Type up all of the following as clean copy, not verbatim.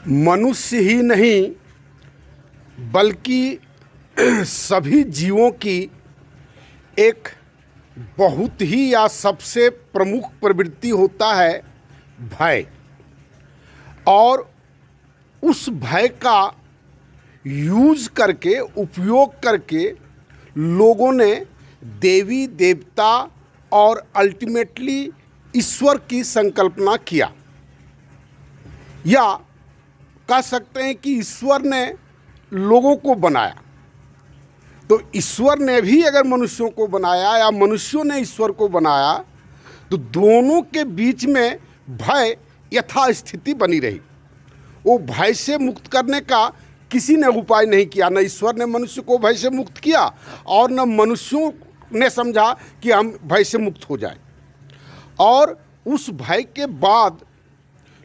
मनुष्य ही नहीं बल्कि सभी जीवों की एक बहुत ही या सबसे प्रमुख प्रवृत्ति होता है भय। और उस भय का यूज़ करके, उपयोग करके लोगों ने देवी देवता और अल्टीमेटली ईश्वर की संकल्पना किया, या कह सकते हैं कि ईश्वर ने लोगों को बनाया। तो ईश्वर ने भी अगर मनुष्यों को बनाया या मनुष्यों ने ईश्वर को बनाया, तो दोनों के बीच में भय यथास्थिति बनी रही। वो भय से मुक्त करने का किसी ने उपाय नहीं किया। न ईश्वर ने मनुष्य को भय से मुक्त किया और न मनुष्यों ने समझा कि हम भय से मुक्त हो जाए। और उस भय के बाद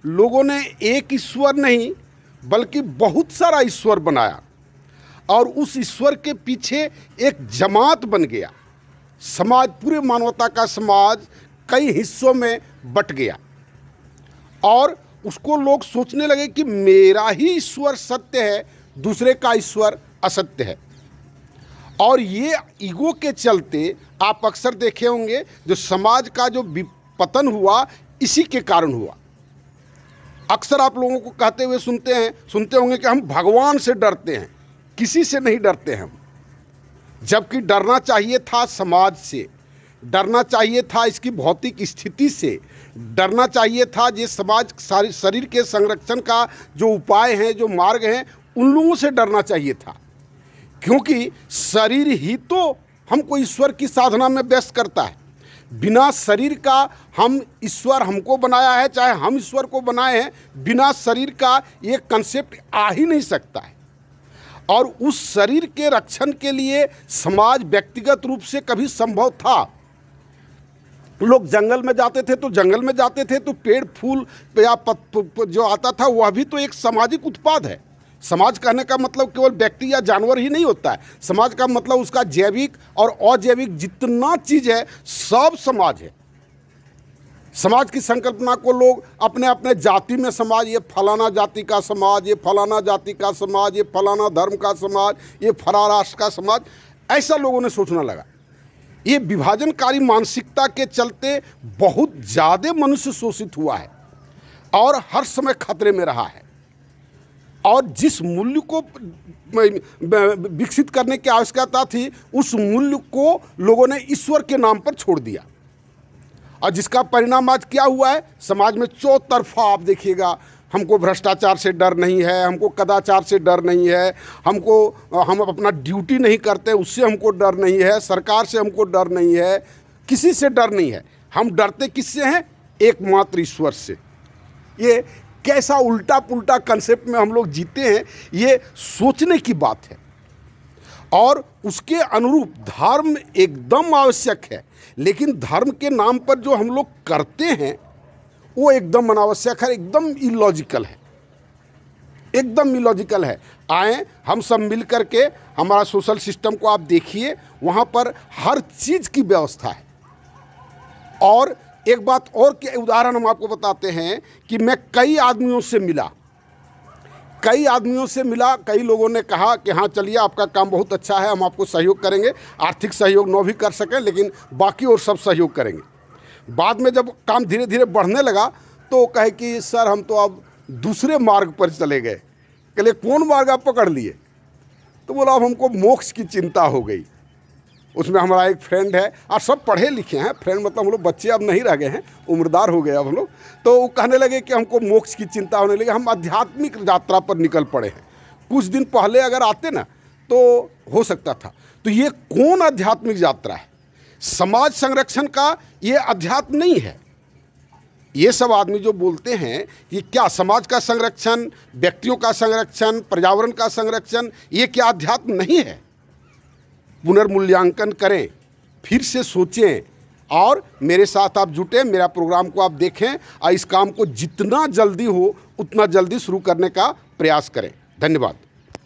लोगों ने एक ईश्वर नहीं बल्कि बहुत सारा ईश्वर बनाया, और उस ईश्वर के पीछे एक जमात बन गया। समाज, पूरे मानवता का समाज कई हिस्सों में बट गया, और उसको लोग सोचने लगे कि मेरा ही ईश्वर सत्य है, दूसरे का ईश्वर असत्य है। और ये ईगो के चलते आप अक्सर देखे होंगे जो समाज का जो पतन हुआ, इसी के कारण हुआ। अक्सर आप लोगों को कहते हुए सुनते होंगे कि हम भगवान से डरते हैं, किसी से नहीं डरते हम। जबकि डरना चाहिए था समाज से, डरना चाहिए था इसकी भौतिक स्थिति से, डरना चाहिए था ये समाज शरीर के संरक्षण का जो उपाय हैं, जो मार्ग हैं, उन लोगों से डरना चाहिए था। क्योंकि शरीर ही तो हमको ईश्वर की साधना में व्यस्त करता है। बिना शरीर का हम ईश्वर हमको बनाया है, चाहे हम ईश्वर को बनाए हैं, बिना शरीर का ये कंसेप्ट आ ही नहीं सकता है। और उस शरीर के रक्षण के लिए समाज व्यक्तिगत रूप से कभी संभव था। लोग जंगल में जाते थे तो जंगल में जाते थे, तो पेड़ फूल या जो आता था वह भी तो एक सामाजिक उत्पाद है। समाज कहने का मतलब केवल व्यक्ति या जानवर ही नहीं होता है। समाज का मतलब उसका जैविक और अजैविक जितना चीज़ है, सब समाज है। समाज की संकल्पना को लोग अपने अपने जाति में समाज, ये फलाना जाति का समाज, ये फलाना जाति का समाज, ये फलाना धर्म का समाज, ये फला राष्ट्र का समाज, ऐसा लोगों ने सोचना लगा। ये विभाजनकारी मानसिकता के चलते बहुत ज़्यादा मनुष्य शोषित हुआ है और हर समय खतरे में रहा है। और जिस मूल्य को विकसित करने की आवश्यकता थी, उस मूल्य को लोगों ने ईश्वर के नाम पर छोड़ दिया। और जिसका परिणाम आज क्या हुआ है, समाज में चौतरफा आप देखिएगा, हमको भ्रष्टाचार से डर नहीं है, हमको कदाचार से डर नहीं है, हम अपना ड्यूटी नहीं करते उससे हमको डर नहीं है, सरकार से हमको डर नहीं है, किसी से डर नहीं है। हम डरते किससे हैं? एकमात्र ईश्वर से। ये कैसा उल्टा पुल्टा कंसेप्ट में हम लोग जीते हैं, ये सोचने की बात है। और उसके अनुरूप धर्म एकदम आवश्यक है, लेकिन धर्म के नाम पर जो हम लोग करते हैं वो एकदम अनावश्यक है, एकदम इलॉजिकल है, एकदम इलॉजिकल है। आए हम सब मिल करके, हमारा सोशल सिस्टम को आप देखिए, वहाँ पर हर चीज़ की व्यवस्था है। और एक बात और के उदाहरण हम आपको बताते हैं कि मैं कई आदमियों से मिला, कई लोगों ने कहा कि हाँ चलिए आपका काम बहुत अच्छा है, हम आपको सहयोग करेंगे, आर्थिक सहयोग न भी कर सकें लेकिन बाकी और सब सहयोग करेंगे। बाद में जब काम धीरे धीरे बढ़ने लगा तो कहे कि सर हम तो अब दूसरे मार्ग पर चले गए। कहले कौन मार्ग आप पकड़ लिए? तो बोला अब हमको मोक्ष की चिंता हो गई। उसमें हमारा एक फ्रेंड है, और सब पढ़े लिखे हैं, फ्रेंड मतलब हम लोग बच्चे अब नहीं रह गए हैं, उम्रदार हो गए अब हम लोग। तो वो कहने लगे कि हमको मोक्ष की चिंता होने लगी, हम आध्यात्मिक यात्रा पर निकल पड़े हैं। कुछ दिन पहले अगर आते ना तो हो सकता था। तो ये कौन आध्यात्मिक यात्रा है? समाज संरक्षण का ये अध्यात्म नहीं है। ये सब आदमी जो बोलते हैं ये क्या समाज का संरक्षण, व्यक्तियों का संरक्षण, पर्यावरण का संरक्षण, ये क्या अध्यात्म नहीं है? पुनर्मूल्यांकन करें, फिर से सोचें, और मेरे साथ आप जुटें, मेरा प्रोग्राम को आप देखें, और इस काम को जितना जल्दी हो उतना जल्दी शुरू करने का प्रयास करें। धन्यवाद।